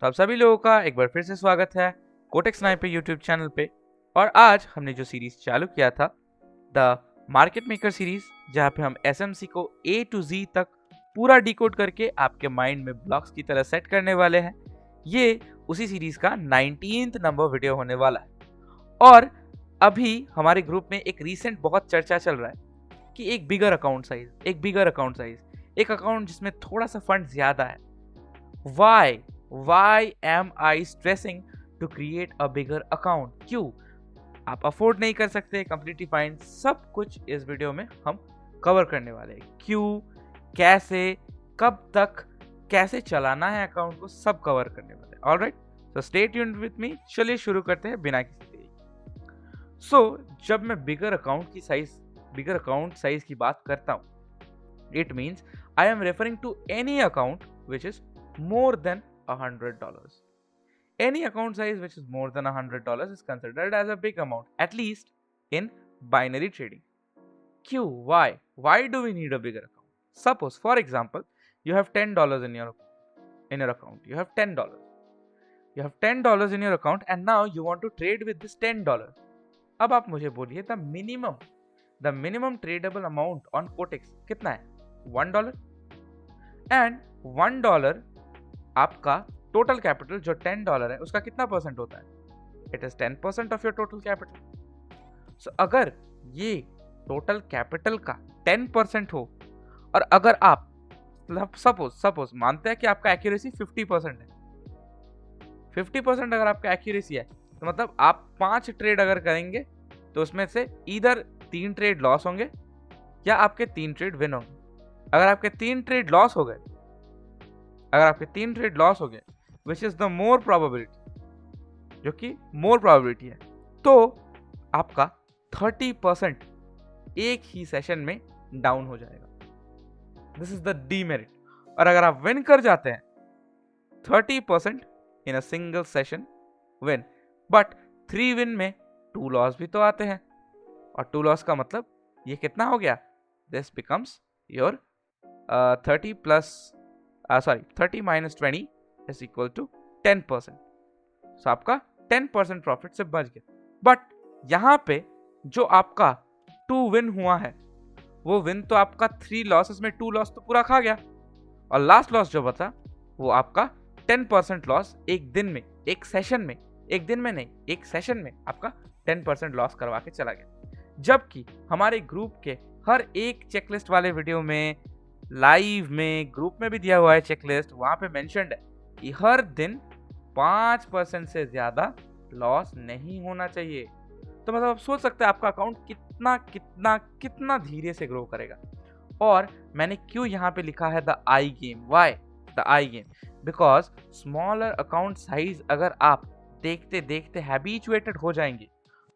तो आप सभी लोगों का एक बार फिर से स्वागत है कोटेक्स नाइन पे यूट्यूब चैनल पे। और आज हमने जो सीरीज चालू किया था द मार्केट मेकर सीरीज, जहाँ पे हम एसएमसी को ए टू जी तक पूरा डिकोड करके आपके माइंड में ब्लॉक्स की तरह सेट करने वाले हैं। ये उसी सीरीज का 19th नंबर वीडियो होने वाला है। और अभी हमारे ग्रुप में एक रीसेंट बहुत चर्चा चल रहा है कि एक बिगर अकाउंट साइज, एक अकाउंट जिसमें थोड़ा सा फंड ज्यादा है। Why am I stressing to create a bigger account? क्यों आप अफोर्ड नहीं कर सकते? कंप्लीटली फाइन, सब कुछ इस वीडियो में हम कवर करने वाले हैं। क्यों, कैसे, कब तक, कैसे चलाना है अकाउंट को, सब कवर करने वाले हैं। Alright, so stay tuned with me. चलिए शुरू करते हैं बिना किसी देरी। सो जब मैं बिगर अकाउंट साइज की बात करता हूँ, it means I am referring to any account which is more than $100. Any account size which is more than $100 is considered as a big amount, at least in binary trading. Q, why? Why do we need a bigger account? Suppose, for example, you have $10 in your account. You have $10. You have $10 in your account, and now you want to trade with this $10. अब आप मुझे बोलिए the minimum tradable amount on Kotex कितना है? $1. And $1 आपका total capital जो $10 है उसका कितना परसेंट होता है? It is 10% of your total capital. So अगर ये टोटल कैपिटल का 10% हो, और अगर आप सपोज मानते हैं कि आपका एक्यूरेसी 50% है, 50% अगर आपका एक्यूरेसी है, तो मतलब आप 5 ट्रेड अगर करेंगे तो उसमें से इधर 3 ट्रेड लॉस होंगे या आपके 3 ट्रेड विन होंगे। अगर आपके 3 ट्रेड लॉस हो गए, which is the more probability, जो कि मोर प्रोबेबिलिटी है, तो आपका 30% एक ही सेशन में डाउन हो जाएगा। This is the demerit. और अगर आप विन कर जाते हैं 30% in a single session win, but 3 win में 2 लॉस भी तो आते हैं, और 2 लॉस का मतलब ये कितना हो गया? This becomes your 30 minus 20 is equal to 10%. So आपका 10% प्रॉफिट से बच गया। बट यहाँ पे जो आपका 2 विन हुआ है, वो विन तो आपका 3 लॉसेस में 2 लॉस तो पूरा खा गया, और लास्ट लॉस जो बचा वो आपका 10% लॉस एक दिन में, एक सेशन में, एक दिन में नहीं, एक सेशन में आपका 10% लॉस करवा के चला गया। जबकि हमारे ग्रुप के हर एक चेकलिस्ट वाले वीडियो में, लाइव में, ग्रुप में भी दिया हुआ है चेकलिस्ट, वहां पे मेंशन्ड है कि हर दिन 5% से ज्यादा लॉस नहीं होना चाहिए। तो मतलब आप सोच सकते हैं आपका अकाउंट कितना धीरे से ग्रो करेगा। और मैंने क्यों यहाँ पे लिखा है the I game? Why the I game? Because smaller account size अगर आप देखते देखते हैबिचुएटेड हो जाएंगे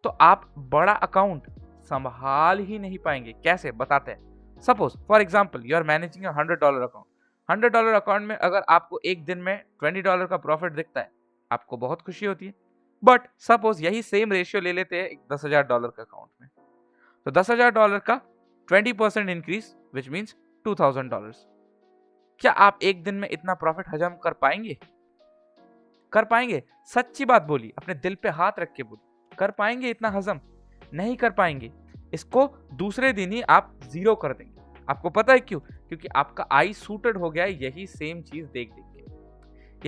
तो आप बड़ा अकाउंट संभाल ही नहीं पाएंगे। कैसे, बताते हैं। Suppose for example you are managing $100 account. $100 account में अगर आपको एक दिन में $20 का प्रॉफिट दिखता है, आपको बहुत खुशी होती है। बट सपोज यही सेम रेशियो ले लेते हैं एक $10,000 का अकाउंट में, तो $10,000 का 20% इंक्रीज विच मीन्स $2,000। क्या आप एक दिन में इतना प्रॉफिट हजम कर पाएंगे? सच्ची बात बोली, अपने दिल पे हाथ रख के बोली, कर पाएंगे इतना हजम? नहीं कर पाएंगे। इसको दूसरे दिन ही आप जीरो कर देंगे। आपको पता है क्यों? क्योंकि आपका आई सूटेड हो गया है यही सेम चीज देख के,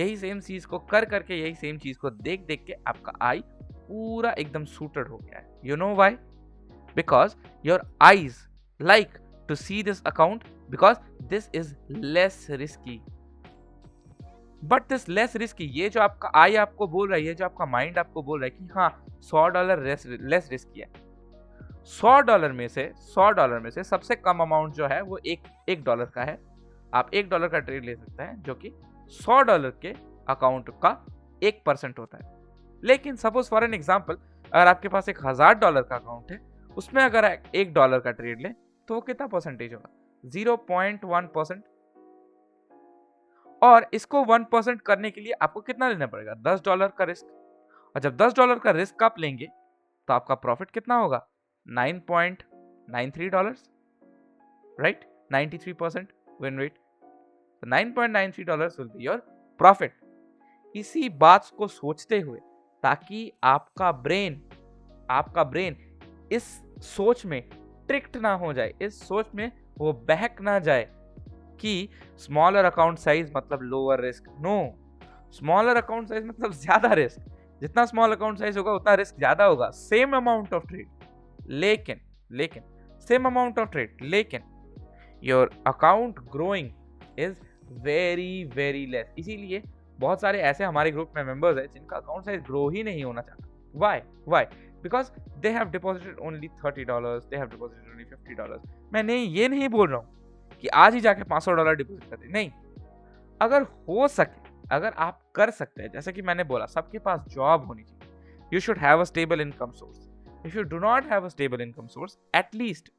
यही सेम चीज को कर करके, यही सेम चीज को देख के आपका आई पूरा एकदम सूटेड हो गया है। You know why? Because your eyes like to see this account because this is less risky. But this less risky, ये जो आपका आई आपको बोल रहा है, ये जो आपका माइंड आपको बोल रहा है कि हाँ $100 लेस रिस्की है, $100 में से सबसे कम अमाउंट जो है वो $1 का है। आप $1 का ट्रेड ले सकते हैं, जो कि $100 के अकाउंट का 1% होता है। लेकिन सपोज फॉर एन एग्जाम्पल, अगर आपके पास एक $1,000 का अकाउंट है, उसमें अगर $1 का ट्रेड ले तो वो कितना परसेंटेज होगा? 0.1%। और इसको 1% करने के लिए आपको कितना लेना पड़ेगा? $10 का रिस्क। और जब $10 का रिस्क आप लेंगे तो आपका प्रॉफिट कितना होगा? $9.93, right? 93% win rate. So $9.93 will be your profit. इसी बात को सोचते हुए, ताकि आपका ब्रेन इस सोच में ट्रिक्ड ना हो जाए, इस सोच में वो बहक ना जाए कि स्मॉलर अकाउंट साइज मतलब lower risk. No, smaller account size मतलब ज्यादा रिस्क। जितना स्मॉल अकाउंट साइज होगा उतना रिस्क ज्यादा होगा, सेम अमाउंट ऑफ ट्रेड, लेकिन सेम अमाउंट ऑफ ट्रेड, लेकिन your account growing is very very less. इसीलिए बहुत सारे ऐसे हमारे ग्रुप में मेंबर्स हैं जिनका अकाउंट साइज ग्रो ही नहीं होना चाहता। Why? Because they have deposited only $30, they have deposited only $50। मैं ये नहीं बोल रहा हूँ कि आज ही जाके $500 डिपॉजिट कर दे, नहीं। अगर हो सके, अगर आप कर सकते हैं, जैसे कि मैंने बोला, सबके पास जॉब होनी चाहिए। You should have a stable income source. If you do not have a stable income source, at least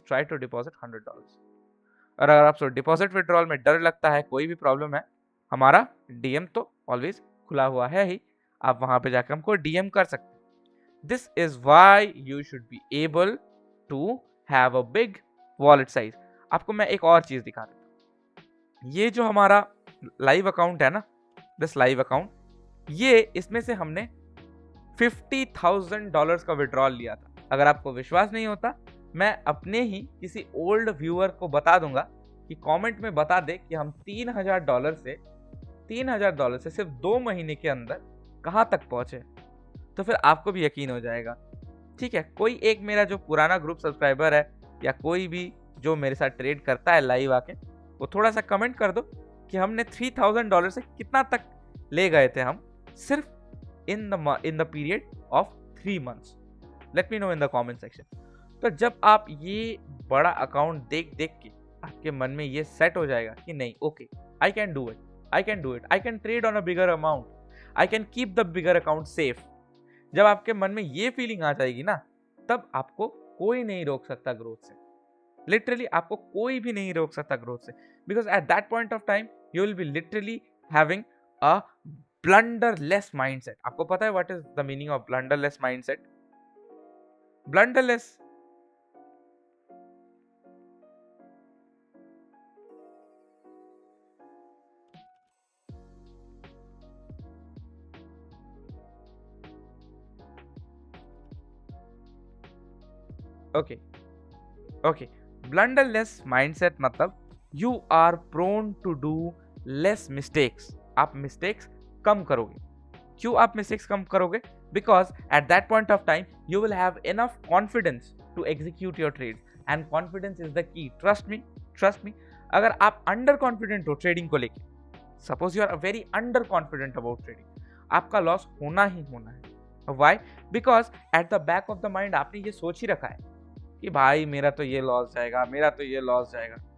try to deposit $100। और अगर आपको डिपॉजिट विड्रॉल में डर लगता है, कोई भी प्रॉब्लम है, हमारा डीएम तो ऑलवेज खुला हुआ है ही, आप वहां पे जाकर हमको डीएम कर सकते हैं। This is why you should be able to have a big wallet size. आपको मैं एक और चीज दिखा देता हूँ। ये जो हमारा लाइव अकाउंट है ना, दिस लाइव अकाउंट, ये इसमें से हमने $50,000 का विड्रॉल लिया था। अगर आपको विश्वास नहीं होता, मैं अपने ही किसी ओल्ड व्यूअर को बता दूंगा कि कमेंट में बता दे कि हम $3,000 से सिर्फ 2 महीने के अंदर कहां तक पहुंचे, तो फिर आपको भी यकीन हो जाएगा। ठीक है, कोई एक मेरा जो पुराना ग्रुप सब्सक्राइबर है या कोई भी जो मेरे साथ ट्रेड करता है लाइव आके, वो थोड़ा सा कमेंट कर दो कि हमने $3,000 से कितना तक ले गए थे हम, सिर्फ in the period of 3 months। Let me know in the comment section. तो जब आप ये बड़ा अकाउंट देख के आपके मन में ये सेट हो जाएगा कि नहीं, okay, I can do it, I can trade on a bigger amount, I can keep the bigger account safe. जब आपके मन में ये फीलिंग आ जाएगी ना, तब आपको कोई नहीं रोक सकता ग्रोथ से। लिटरली आपको कोई भी नहीं रोक सकता ग्रोथ से, because at that point of time you will be literally having a blunderless mindset. आपको पता है what is the meaning of blunderless mindset? Blunderless okay, blunderless mindset मतलब you are prone to do less mistakes. आप mistakes कम करोगे। क्यों आप mistakes कम करोगे? Because at that point of time you will have enough confidence to execute your trades, and confidence is the key. Trust me, अगर आप under confident हो ट्रेडिंग को लेके, suppose you are very under confident about trading, आपका loss होना ही होना है। Why? Because at the back of the mind आपने ये सोच ही रखा है कि भाई मेरा तो ये लॉस जाएगा,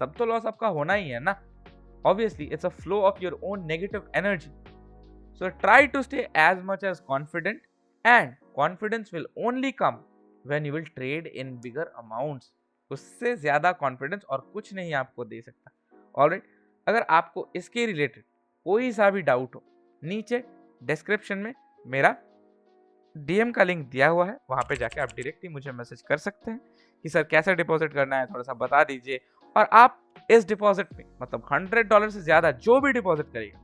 तब तो लॉस आपका होना ही है ना। Obviously it's a flow of your own negative energy. So try to stay as much as confident, and confidence will only come when you will trade in bigger amounts. उससे ज्यादा कॉन्फिडेंस और कुछ नहीं आपको दे सकता। ऑलराइट, अगर आपको इसके रिलेटेड कोई सा भी डाउट हो, नीचे डिस्क्रिप्शन में मेरा डीएम का लिंक दिया हुआ है, वहां पे जाके आप डायरेक्टली मुझे मैसेज कर सकते हैं कि सर कैसे डिपॉजिट करना है, थोड़ा सा बता दीजिए। और आप इस डिपॉजिट में मतलब $100 से ज्यादा जो भी डिपॉजिट करेगा,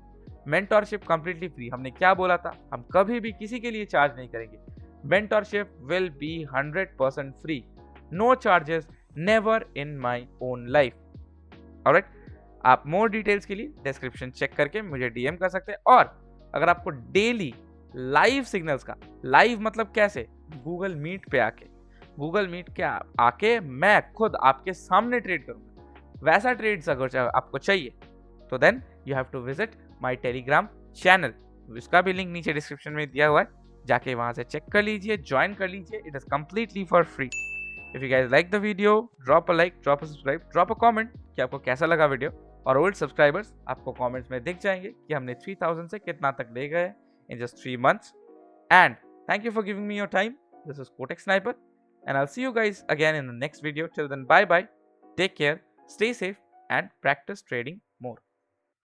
मेंटोरशिप कंप्लीटली फ्री। हमने क्या बोला था, हम कभी भी किसी के लिए चार्ज नहीं करेंगे। Mentorship will be 100% free, no charges, never in my own life. Alright, आप मोर डिटेल्स के लिए डिस्क्रिप्शन चेक करके मुझे डीएम कर सकते हैं। और अगर आपको डेली लाइव सिग्नल्स का, लाइव मतलब कैसे, गूगल मीट पे आके मैं खुद आपके सामने ट्रेड करूंगा, वैसा ट्रेड्स अगर आपको चाहिए तो then you have to visit my Telegram channel. इसका भी लिंक नीचे डिस्क्रिप्शन में दिया हुआ है, जाके वहां से चेक कर लीजिए, ज्वाइन कर लीजिए। It is completely for free. If you guys like the video, drop a like, drop a subscribe, drop a comment कि आपको कैसा लगा वीडियो। और ओल्ड सब्सक्राइबर्स, आपको कमेंट्स में दिख जाएंगे कि हमने 3000 से कितना तक ले गए in just 3 months. And thank you for giving me your time. This is Kotek Sniper, and I'll see you guys again in the next video. Till then, bye bye, take care, stay safe, and practice trading